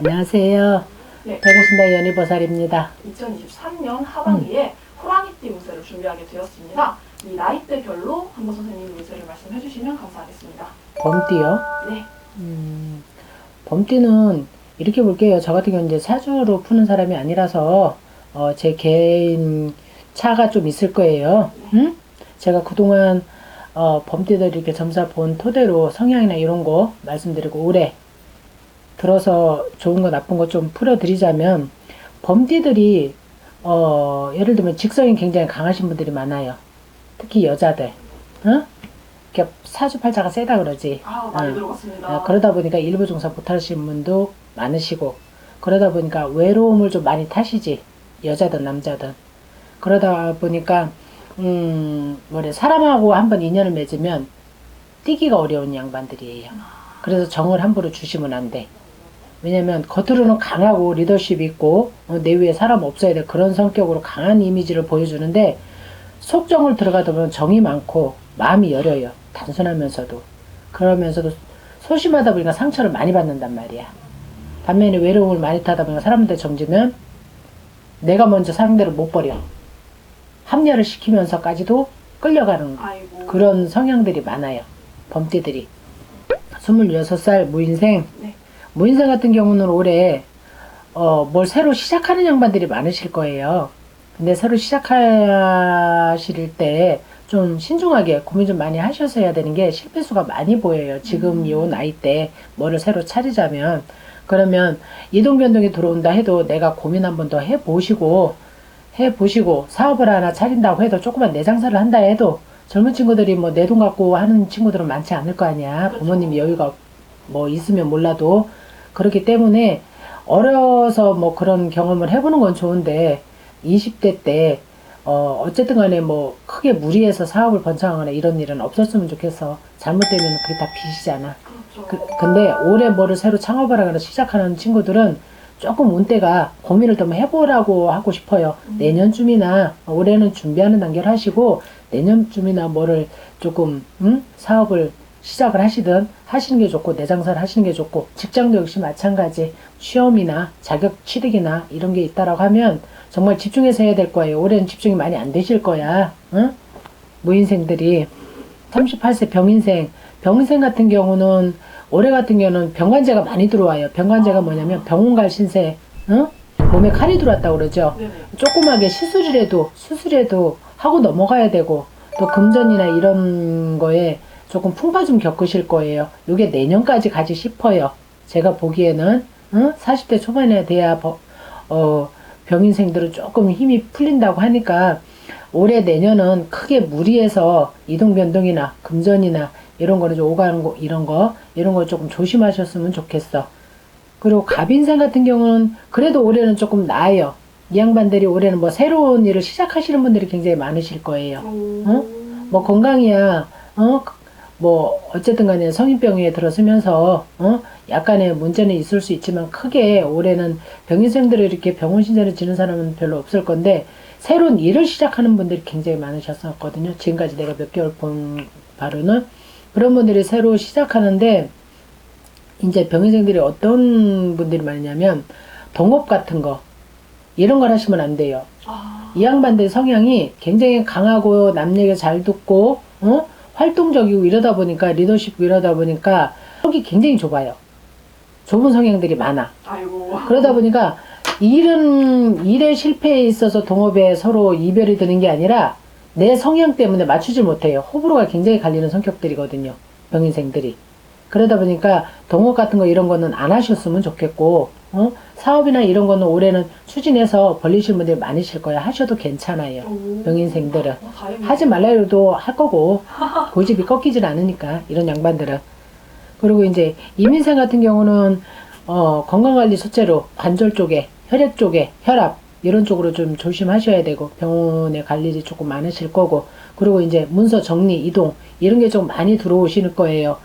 안녕하세요. 네, 배구신당 연희보살입니다. 2023년 하반기에 호랑이띠 운세를 준비하게 되었습니다. 이 나이대별로 한번 선생님 운세를 말씀해 주시면 감사하겠습니다. 범띠요. 네, 범띠는 이렇게 볼게요. 저 같은 경우는 이제 사주로 푸는 사람이 아니라서 제 개인 차가 좀 있을 거예요. 응? 제가 그동안 범띠들 이렇게 점사 본 토대로 성향이나 이런 거 말씀드리고 올해 들어서 좋은 거 나쁜 거 좀 풀어드리자면 범띠들이 예를 들면 직성이 굉장히 강하신 분들이 많아요. 특히 여자들. 어? 이렇게 사주팔자가 세다 그러지. 많이 들어갔습니다. 그러다 보니까 일부 종사 못하시는 분도 많으시고 그러다 보니까 외로움을 좀 많이 타시지. 여자든 남자든. 그러다 보니까 사람하고 한번 인연을 맺으면 띄기가 어려운 양반들이에요. 그래서 정을 함부로 주시면 안 돼. 왜냐면 겉으로는 강하고 리더십 있고 내 위에 사람 없어야 돼. 그런 성격으로 강한 이미지를 보여주는데 속정을 들어가다 보면 정이 많고 마음이 여려요. 단순하면서도. 그러면서도 소심하다 보니까 상처를 많이 받는단 말이야. 반면에 외로움을 많이 타다 보니까 사람한테 정지면 내가 먼저 상대를 못 버려. 합리화를 시키면서까지도 끌려가는 아이고. 그런 성향들이 많아요. 범띠들이. 26살 무인생. 네. 무인생 같은 경우는 올해 뭘 새로 시작하는 양반들이 많으실 거예요. 근데 새로 시작하실 때 좀 신중하게 고민 좀 많이 하셔서 해야 되는 게 실패수가 많이 보여요. 지금 요 나이 때 뭐를 새로 차리자면 그러면 이동변동이 들어온다 해도 내가 고민 한번 더 해보시고 사업을 하나 차린다고 해도 조그만 내 장사를 한다 해도 젊은 친구들이 뭐 내 돈 갖고 하는 친구들은 많지 않을 거 아니야. 그렇죠. 부모님이 여유가 뭐 있으면 몰라도 그렇기 때문에 어려서 뭐 그런 경험을 해보는 건 좋은데 20대 때 어쨌든 간에 뭐 크게 무리해서 사업을 번창하거나 이런 일은 없었으면 좋겠어. 잘못되면 그게 다 빚이잖아. 그렇죠. 근데 올해 뭐를 새로 창업을 하거나 시작하는 친구들은 조금 운때가 고민을 좀 해보라고 하고 싶어요. 내년쯤이나 올해는 준비하는 단계를 하시고 내년쯤이나 뭐를 조금 사업을 시작을 하시든 하시는 게 좋고 내 장사를 하시는 게 좋고 직장도 역시 마찬가지 시험이나 자격 취득이나 이런 게 있다라고 하면 정말 집중해서 해야 될 거예요. 올해는 집중이 많이 안 되실 거야. 응? 무인생들이 38세 병인생 같은 경우는 올해 같은 경우는 병관제가 많이 들어와요. 병관제가 뭐냐면 병원 갈 신세, 응? 몸에 칼이 들어왔다고 그러죠. 네네. 조그맣게 수술이라도 하고 넘어가야 되고 또 금전이나 이런 거에 조금 풍파 좀 겪으실 거예요. 요게 내년까지 가지 싶어요. 제가 보기에는 40대 초반에 돼야 병인생들은 조금 힘이 풀린다고 하니까 올해 내년은 크게 무리해서 이동변동이나 금전이나 이런 거는 좀 오가는 거 이런 거 조금 조심하셨으면 좋겠어. 그리고 갑인생 같은 경우는 그래도 올해는 조금 나아요. 이 양반들이 올해는 뭐 새로운 일을 시작하시는 분들이 굉장히 많으실 거예요. 뭐 건강이야, 뭐 어쨌든 간에 성인병에 들어서면서 약간의 문제는 있을 수 있지만 크게 올해는 병인생들을 이렇게 병원 신세를 지는 사람은 별로 없을 건데 새로운 일을 시작하는 분들이 굉장히 많으셨었거든요. 지금까지 내가 몇 개월 본 바로는 그런 분들이 새로 시작하는데 이제 병인생들이 어떤 분들이 많냐면 동업 같은 거 이런 걸 하시면 안 돼요. 이 양반들 성향이 굉장히 강하고 남 얘기 잘 듣고 활동적이고 이러다 보니까 리더십고 이러다 보니까 속이 굉장히 좁아요. 좁은 성향들이 많아. 아이고. 그러다 보니까 일에 실패에 있어서 동업에 서로 이별이 드는 게 아니라 내 성향 때문에 맞추지 못해요. 호불호가 굉장히 갈리는 성격들이거든요. 병인생들이. 그러다 보니까 동업 같은 거 이런 거는 안 하셨으면 좋겠고 사업이나 이런 거는 올해는 추진해서 벌리실 분들이 많으실 거야. 하셔도 괜찮아요. 병인생들은. 다행이네요. 하지 말라 해도 할 거고 고집이 꺾이질 않으니까 이런 양반들은. 그리고 이제 이민생 같은 경우는 건강관리 첫째로 관절 쪽에 혈액 쪽에 혈압 이런 쪽으로 좀 조심하셔야 되고 병원에 갈 일이 조금 많으실 거고 그리고 이제 문서 정리 이동 이런 게 좀 많이 들어오실 거예요.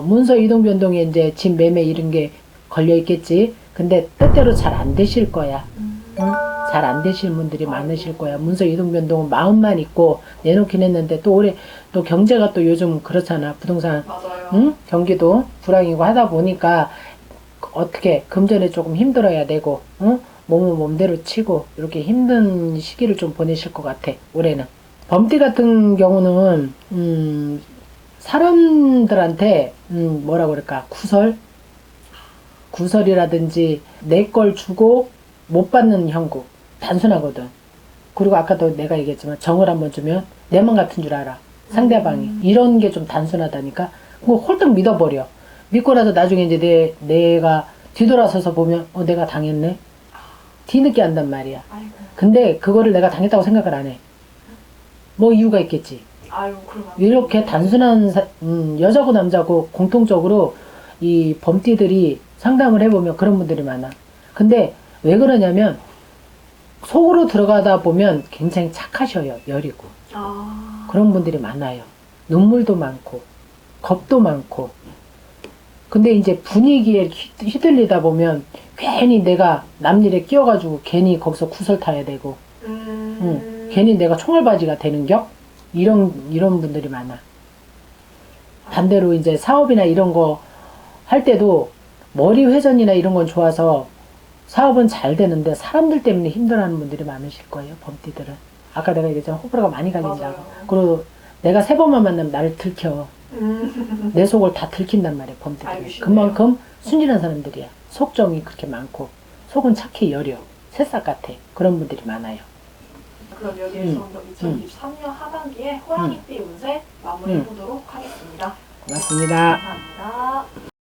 문서 이동 변동에 이제 집 매매 이런 게 걸려 있겠지. 근데 뜻대로 잘 안 되실 거야. 잘 안 되실 분들이 많으실 거야. 문서 이동 변동은 마음만 있고 내놓긴 했는데 또 올해 또 경제가 또 요즘 그렇잖아. 부동산 맞아요. 경기도 불황이고 하다 보니까 어떻게 금전에 조금 힘들어야 되고, 어? 몸은 몸대로 치고 이렇게 힘든 시기를 좀 보내실 것 같아. 올해는. 범띠 같은 경우는 사람들한테 뭐라 그럴까 구설이라든지 내 걸 주고 못 받는 형국 단순하거든. 그리고 아까도 내가 얘기했지만 정을 한번 주면 내 맘 같은 줄 알아. 상대방이. 이런 게 좀 단순하다니까. 그거 홀딱 믿어버려. 믿고 나서 나중에 이제 내가 뒤돌아서서 보면 내가 당했네. 뒤늦게 한단 말이야. 아이고. 근데 그거를 내가 당했다고 생각을 안 해. 뭐 이유가 있겠지. 아유, 그러면 이렇게 단순한 여자고 남자고 공통적으로 이 범띠들이 상담을 해보면 그런 분들이 많아. 근데 왜 그러냐면 속으로 들어가다 보면 굉장히 착하셔요. 여리고. 아. 그런 분들이 많아요. 눈물도 많고 겁도 많고. 근데 이제 분위기에 휘둘리다 보면 괜히 내가 남 일에 끼어가지고 괜히 거기서 구설 타야 되고 괜히 내가 총알바지가 되는 격? 이런 분들이 많아. 반대로 이제 사업이나 이런 거 할 때도 머리 회전이나 이런 건 좋아서 사업은 잘 되는데 사람들 때문에 힘들어하는 분들이 많으실 거예요. 범띠들은. 아까 내가 얘기했잖아. 호불호가 많이 갈린다고. 맞아요. 그리고 내가 3번만 만나면 나를 들켜. 내 속을 다 들킨단 말이야. 범띠들은. 알겠네요. 그만큼 순진한 사람들이야. 속정이 그렇게 많고 속은 착해 여려. 새싹 같아. 그런 분들이 많아요. 그럼 여기에서 2023년 하반기에 호랑이띠 운세 마무리해보도록 하겠습니다. 고맙습니다. 감사합니다.